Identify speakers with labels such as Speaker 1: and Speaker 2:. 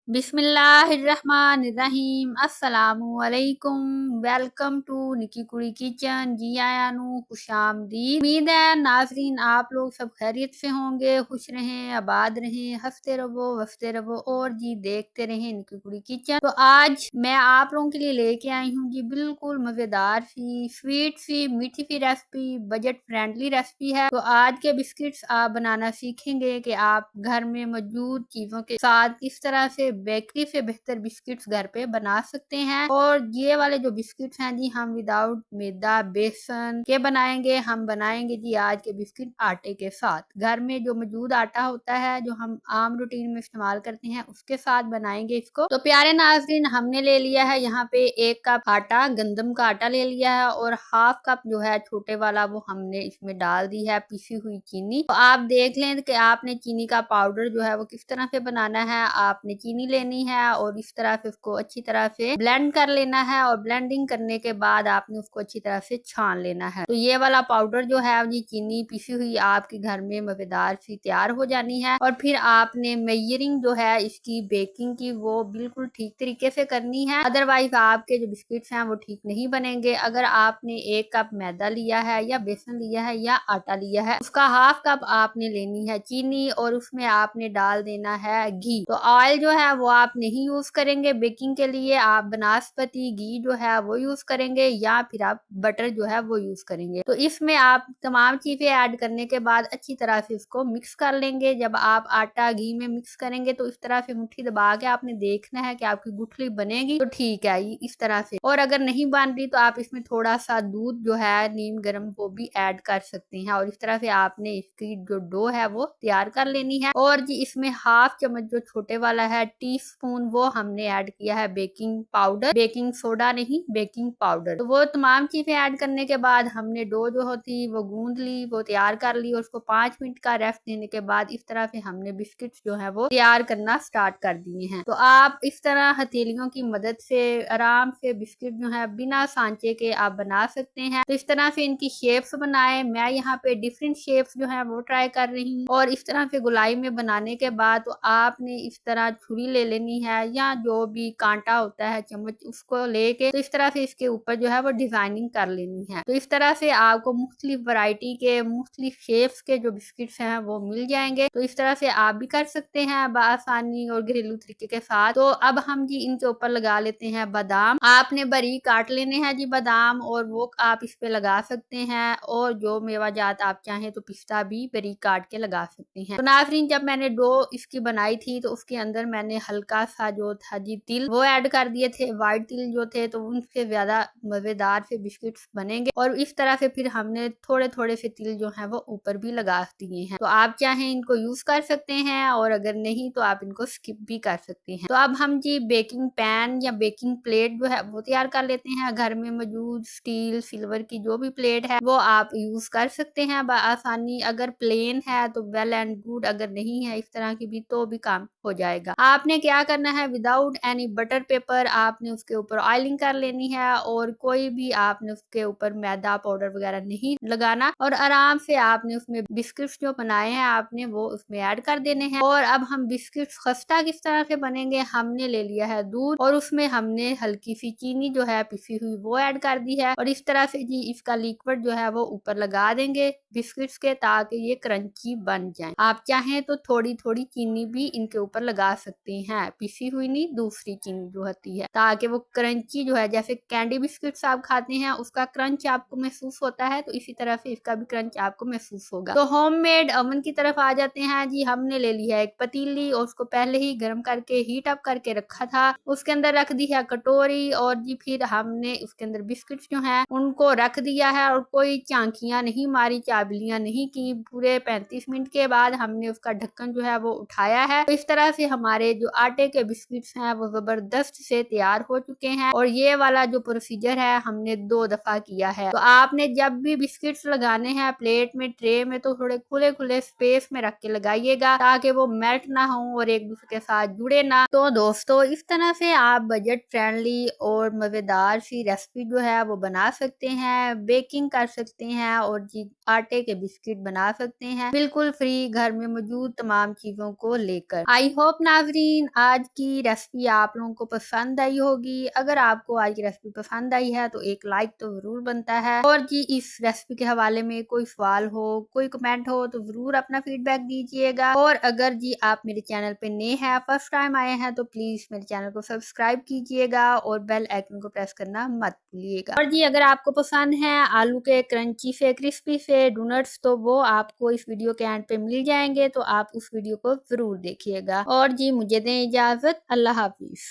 Speaker 1: बिस्मिल्लाहिर्रहमानिर्रहीम अस्सलामुअलैकुम। Welcome to निकी कुड़ी किचन। जी आयानू खुशामदीद। उम्मीद है नाजरीन आप लोग सब खैरियत से होंगे, खुश रहें, आबाद रहें, हंसते रहो वसते रहो और जी देखते रहें निकी कुड़ी किचन। तो आज मैं आप लोगों के लिए लेके आई हूँ जी बिल्कुल मजेदार सी स्वीट सी मीठी सी रेसिपी, बजट फ्रेंडली रेसिपी है। तो आज के बिस्किट्स आप बनाना सीखेंगे कि आप घर में मौजूद चीजों के साथ किस तरह से बेकरी से बेहतर बिस्किट्स घर पे बना सकते हैं। और ये वाले जो बिस्किट्स हैं जी हम विदाउट मैदा बेसन के बनाएंगे। हम बनाएंगे जी आज के बिस्किट आटे के साथ। घर में जो मौजूद आटा होता है जो हम आम रूटीन में इस्तेमाल करते हैं उसके साथ बनाएंगे इसको। तो प्यारे नाज़रीन हमने ले लिया है यहाँ पे 1 कप आटा, गंदम का आटा ले लिया है और हाफ कप जो है छोटे वाला वो हमने इसमें डाल दी है पिसी हुई चीनी। तो आप देख लें कि आपने चीनी का पाउडर जो है वो किस तरह से बनाना है। आपने चीनी लेनी है और इस तरह से उसको अच्छी तरह से ब्लेंड कर लेना है और ब्लेंडिंग करने के बाद आपने उसको अच्छी तरह से छान लेना है। तो ये वाला पाउडर जो है ये चीनी पिसी हुई आपके घर में मजेदार सी तैयार हो जानी है। और फिर आपने मेजरिंग जो है इसकी बेकिंग की वो बिल्कुल ठीक तरीके से करनी है, अदरवाइज आपके जो बिस्किट्स हैं वो ठीक नहीं बनेंगे। अगर आपने 1 कप मैदा लिया है या बेसन लिया है या आटा लिया है उसका हाफ कप आपने लेनी है चीनी और उसमें आपने डाल देना है घी। तो ऑयल जो है वो आप नहीं यूज करेंगे बेकिंग के लिए, आप बनास्पति घी जो है वो यूज करेंगे या फिर आप बटर जो है वो यूज करेंगे। तो इसमें आप तमाम चीजें ऐड करने के बाद अच्छी तरह से इसको मिक्स कर लेंगे। जब आप आटा घी में मिक्स करेंगे तो इस तरह से मुट्ठी दबा के आपने देखना है कि आपकी गुठली बनेगी तो ठीक है इस तरह से। और अगर नहीं बन रही तो आप इसमें थोड़ा सा दूध जो है नीम गर्म वो भी ऐड कर सकते हैं। और इस तरह से आपने इसकी जो डो है वो तैयार कर लेनी है। और जी इसमें हाफ चम्मच जो छोटे वाला है टीस्पून वो हमने ऐड किया है बेकिंग पाउडर, बेकिंग सोडा नहीं बेकिंग पाउडर। तो वो तमाम चीजें ऐड करने के बाद हमने डो जो होती वो गूंद ली, वो तैयार कर ली और उसको 5 मिनट का रेस्ट देने के बाद इस तरह से हमने बिस्किट्स जो है वो तैयार करना स्टार्ट कर दिए हैं। तो आप इस तरह हथेलियों की मदद से आराम से बिस्किट जो है बिना सांचे के आप बना सकते हैं। तो इस तरह से इनकी शेप्स बनाए। मैं यहाँ पे डिफरेंट शेप्स जो है वो ट्राई कर रही हूँ। और इस तरह से गोलाई में बनाने के बाद तो आपने इस तरह छुरी ले लेनी है या जो भी कांटा होता है चम्मच उसको लेके तो इस तरह से इसके ऊपर जो है वो डिजाइनिंग कर लेनी है। तो इस तरह से आपको मुख्तलिफ वैरायटी के मुख्तलिफ शेप्स के जो बिस्किट्स हैं वो मिल जाएंगे। तो इस तरह से आप भी कर सकते हैं बआसानी और घरेलू तरीके के साथ। तो अब हम जी इनके ऊपर लगा लेते हैं बादाम। आपने बारीक काट लेने हैं जी बादाम और वो आप इस पे लगा सकते हैं। और जो मेवा जात आप चाहें तो पिस्ता भी बारीक काट के लगा सकते हैं। तो नाज़रीन जब मैंने डो इसकी बनाई थी तो उसके अंदर मैंने हल्का सा जो था जी तिल वो ऐड कर दिए थे, व्हाइट तिल जो थे, तो उनसे ज्यादा मजेदार से बिस्किट्स बनेंगे। और इस तरह से फिर हमने थोड़े थोड़े से तिल जो है वो ऊपर भी लगा दिए हैं। तो आप चाहें इनको यूज कर सकते हैं और अगर नहीं तो आप इनको स्किप भी कर सकते हैं। तो अब हम जी बेकिंग पैन या बेकिंग प्लेट जो है वो तैयार कर लेते हैं। घर में मौजूद स्टील सिल्वर की जो भी प्लेट है वो आप यूज कर सकते हैं आसानी। अगर प्लेन है तो वेल एंड गुड, अगर नहीं है इस तरह की भी तो भी काम हो जाएगा। आपने क्या करना है विदाउट एनी बटर पेपर आपने उसके ऊपर ऑयलिंग कर लेनी है और कोई भी आपने उसके ऊपर मैदा पाउडर वगैरह नहीं लगाना। और आराम से आपने उसमें बिस्किट्स जो बनाए हैं आपने वो उसमें ऐड कर देने हैं। और अब हम बिस्किट्स खस्ता किस तरह से बनेंगे, हमने ले लिया है दूध और उसमें हमने हल्की सी चीनी जो है पिसी हुई वो ऐड कर दी है। और इस तरह से जी इसका लिक्विड जो है वो ऊपर लगा देंगे बिस्किट्स के ताकि ये क्रंची बन जाए। आप चाहें तो थोड़ी थोड़ी चीनी भी इनके ऊपर लगा सकते हैं, पिसी हुई नहीं दूसरी चीनी जो होती है, ताकि वो क्रंची जो है जैसे कैंडी बिस्किट्स आप खाते हैं उसका क्रंच आपको महसूस होता है तो इसी तरह से इसका भी क्रंच आपको महसूस होगा। तो होममेड ओवन की तरफ आ जाते हैं जी। हमने ले लिया एक पतीली और उसको पहले ही गर्म करके हीट अप करके रखा था। उसके अंदर रख दी है कटोरी और जी फिर हमने उसके अंदर बिस्किट्स जो हैं उनको रख दिया है और कोई झांकियां नहीं मारी, चाबलियां नहीं की। पूरे 35 मिनट के बाद हमने उसका ढक्कन जो है वो उठाया है। तो इस तरह से हमारे जो आटे के बिस्किट्स हैं वो जबरदस्त से तैयार हो चुके हैं। और ये वाला जो प्रोसीजर है हमने 2 दफा किया है। तो आपने जब भी बिस्किट्स लगाने हैं प्लेट में ट्रे में तो थोड़े खुले खुले स्पेस में रख के लगाइएगा ताकि वो मेल्ट ना हो और एक दूसरे के साथ जुड़े ना। तो दोस्तों इस तरह से आप बजट फ्रेंडली और मजेदार सी रेसिपी जो है वो बना सकते हैं, बेकिंग कर सकते हैं और जी आटे के बिस्किट बना सकते हैं बिल्कुल फ्री घर में मौजूद तमाम चीजों को लेकर। आई होप नाजरीन नाज़रीन, आज की रेसिपी आप लोगों को पसंद आई होगी। अगर आपको आज की रेसिपी पसंद आई है तो एक लाइक तो ज़रूर बनता है। और जी इस रेसिपी के हवाले में कोई सवाल हो, कोई कमेंट हो तो ज़रूर अपना फीडबैक दीजिएगा। और अगर जी आप मेरे चैनल पे नए हैं, फर्स्ट टाइम आए हैं, तो प्लीज़ मेरे चैनल को सब्सक्राइब कीजिएगा और बेल आइकन को प्रेस करना मत भूलिएगा। और जी अगर आपको पसंद है आलू के क्रंची से, क्रिस्पी से डोनट्स, तो वो आपको इस वीडियो के एंड पे मिल जाएंगे, तो आप उस वीडियो को ज़रूर देखिएगा। और जी मुझे दें इजाज़त। अल्लाह हाफिज़।